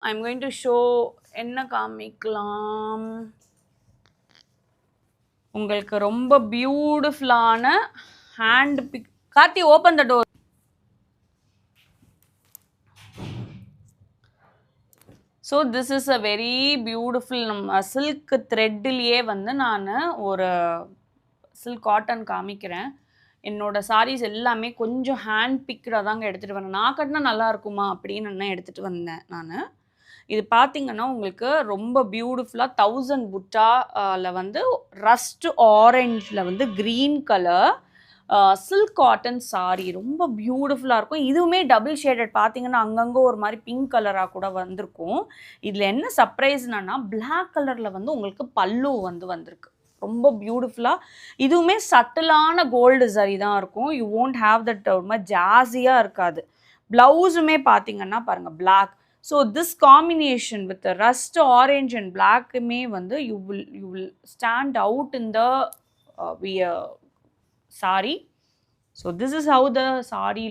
I'm going to show என்ன காமிக்கலாம் உங்களுக்கு ரொம்ப பியூட்டிஃபுல்லான hand pick. Karthi open the door. So this is a very beautiful நம்ம சில்க் த்ரெட்லேயே வந்து நான் ஒரு சில்க் காட்டன் காமிக்கிறேன். என்னோட சாரீஸ் எல்லாமே கொஞ்சம் ஹேண்ட் பிக்டாக தாங்க எடுத்துகிட்டு வரேன். நான் கட்டினா நல்லா இருக்குமா அப்படின்னு எடுத்துகிட்டு வந்தேன் நான். இது பார்த்தீங்கன்னா உங்களுக்கு ரொம்ப பியூட்டிஃபுல்லாக 1000 புட்டாவில் வந்து ரஸ்ட் ஆரஞ்சில் வந்து green colour silk cotton sari ரொம்ப பியூட்டிஃபுல்லாக இருக்கும். இதுவுமே டபுள் ஷேடட் பார்த்தீங்கன்னா அங்கங்கே ஒரு மாதிரி பிங்க் கலராக கூட வந்திருக்கும். இதில் என்ன சர்ப்ரைஸ்னா பிளாக் கலரில் வந்து உங்களுக்கு பல்லு வந்து வந்திருக்கு. ரொம்ப பியூட்டிஃபுல்லாக இதுவுமே சட்டிலான கோல்டு சரி தான் இருக்கும். யூ ஓன்ட் ஹாவ் தட் ஒரு மாதிரி ஜாஸியாக இருக்காது. ப்ளவுஸுமே பார்த்தீங்கன்னா பாருங்கள் black. So this combination with rust orange and பிளாக்குமே வந்து you will stand out in the saree. So this is how the saree